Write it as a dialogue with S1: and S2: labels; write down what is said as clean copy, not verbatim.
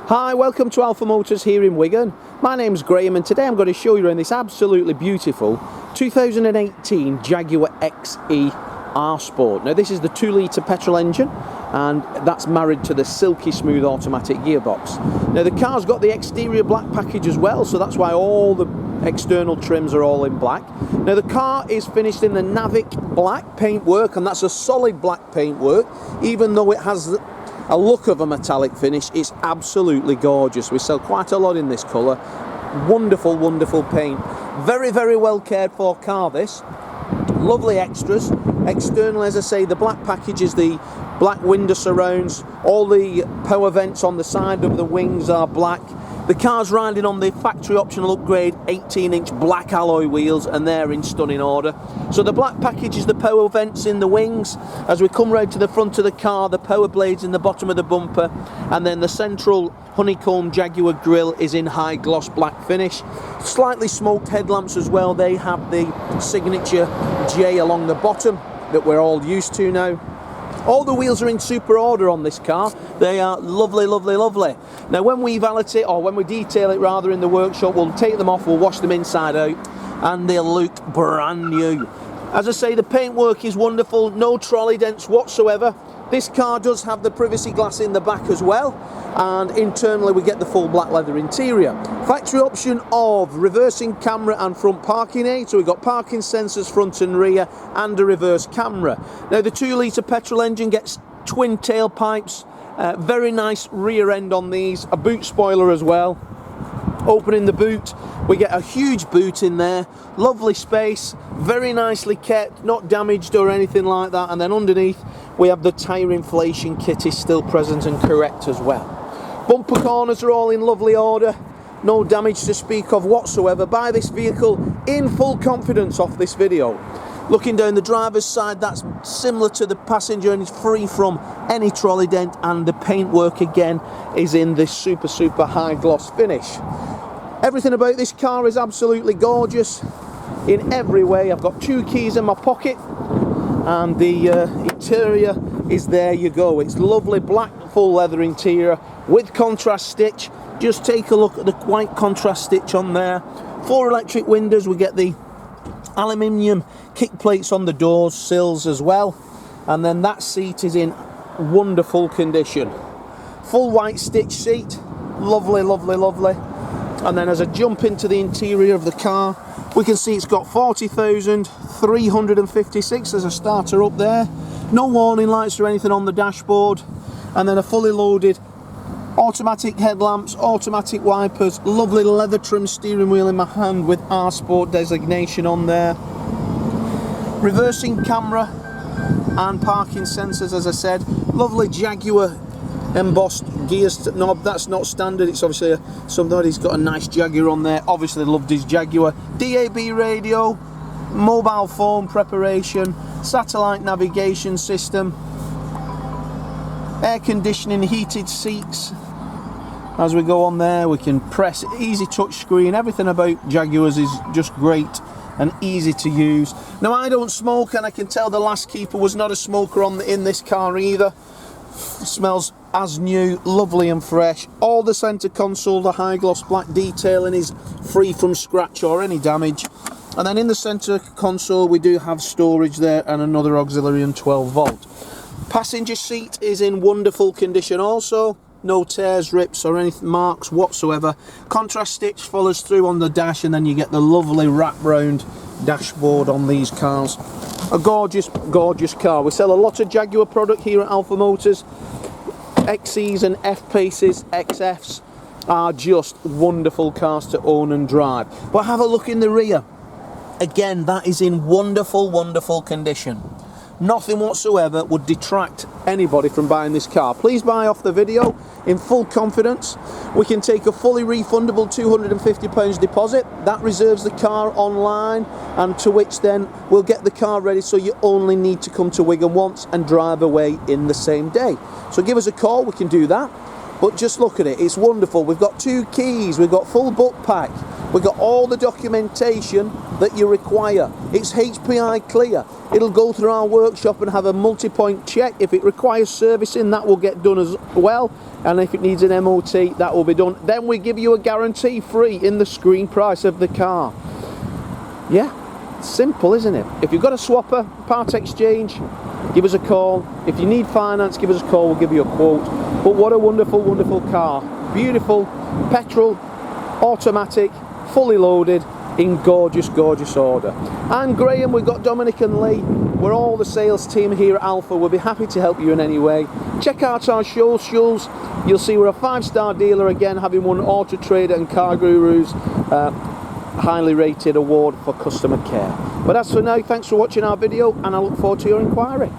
S1: Hi, welcome to Alpha Motors here in Wigan. My name's Graham and today I'm going to show you around this absolutely beautiful 2018 Jaguar XE R Sport. Now this is the 2-litre petrol engine and that's married to the silky smooth automatic gearbox. Now the car's got the exterior black package as well, so that's why all the external trims are all in black. Now the car is finished in the Narvik black paintwork, and that's a solid black paintwork. Even though it has a look of a metallic finish, it's absolutely gorgeous. We sell quite a lot in this colour. Wonderful, wonderful paint. Very, very well cared for car this. Lovely extras. Externally, as I say, the black package is the black window surrounds. All the power vents on the side of the wings are black. The car's riding on the factory optional upgrade 18-inch black alloy wheels, and they're in stunning order. So the black package is the power vents in the wings. As we come round to the front of the car, the power blades in the bottom of the bumper, and then the central honeycomb Jaguar grille is in high gloss black finish. Slightly smoked headlamps as well. They have the signature J along the bottom that we're all used to now. All the wheels are in super order on this car. They are lovely, lovely, lovely. Now when we valet it, or when we detail it rather in the workshop, we'll take them off, we'll wash them inside out, and they'll look brand new. As I say, the paintwork is wonderful, no trolley dents whatsoever. This car does have the privacy glass in the back as well, and internally we get the full black leather interior. Factory option of reversing camera and front parking aid, so we've got parking sensors front and rear and a reverse camera. Now the 2-litre petrol engine gets twin tailpipes, very nice rear end on these, a boot spoiler as well. Opening the boot, we get a huge boot in there, lovely space, very nicely kept, not damaged or anything like that. And then underneath we have the tyre inflation kit is still present and correct as well. Bumper corners are all in lovely order, no damage to speak of whatsoever. Buy this vehicle in full confidence off this video. Looking down the driver's side, that's similar to the passenger and it's free from any trolley dent, and the paintwork again is in this super, super high gloss finish. Everything about this car is absolutely gorgeous in every way. I've got 2 keys in my pocket, and the interior is there you go. It's lovely black full leather interior with contrast stitch. Just take a look at the white contrast stitch on there. 4 electric windows. We get the aluminium kick plates on the doors, sills as well, and then that seat is in wonderful condition. Full white stitch seat, lovely, lovely, lovely. And then as I jump into the interior of the car, we can see it's got 40,356 as a starter up there. No warning lights or anything on the dashboard, and then a fully loaded automatic headlamps, automatic wipers, lovely leather trim steering wheel in my hand with R Sport designation on there. Reversing camera and parking sensors, as I said. Lovely Jaguar embossed gears knob. That's not standard, it's obviously somebody's got a nice Jaguar on there, obviously loved his Jaguar. DAB radio, mobile phone preparation, satellite navigation system, air conditioning, heated seats. As we go on there, we can press, easy touch screen. Everything about Jaguars is just great and easy to use. Now I don't smoke, and I can tell the last keeper was not a smoker in this car either. Smells as new, lovely and fresh. All the centre console, the high gloss black detailing is free from scratch or any damage. And then in the centre console we do have storage there and another auxiliary and 12 volt. Passenger seat is in wonderful condition also. No tears, rips or any marks whatsoever. Contrast stitch follows through on the dash, and then you get the lovely wrap round dashboard on these cars. A gorgeous, gorgeous car. We sell a lot of Jaguar product here at Alpha Motors. XEs and F-Paces, XFs are just wonderful cars to own and drive. But have a look in the rear. Again, that is in wonderful, wonderful condition. Nothing whatsoever would detract anybody from buying this car. Please buy off the video in full confidence. We can take a fully refundable £250 deposit. That reserves the car online, and to which then we'll get the car ready, so you only need to come to Wigan once and drive away in the same day. So give us a call, we can do that. But just look at it, it's wonderful. We've got 2 keys, we've got full book pack, We've got all the documentation that you require. It's HPI clear. It'll go through our workshop and have a multi-point check. If it requires servicing, that will get done as well. And if it needs an MOT, that will be done. Then we give you a guarantee free in the screen price of the car. Yeah, simple, isn't it? If you've got a swapper, part exchange, give us a call. If you need finance, give us a call, we'll give you a quote. But what a wonderful, wonderful car. Beautiful, petrol, automatic, fully loaded, in gorgeous, gorgeous order. I'm Graham, we've got Dominic and Lee. We're all the sales team here at Alpha. We'll be happy to help you in any way. Check out our socials. You'll see we're a 5-star dealer again, having won Auto Trader and Car Guru's highly rated award for customer care. But as for now, thanks for watching our video, and I look forward to your inquiry.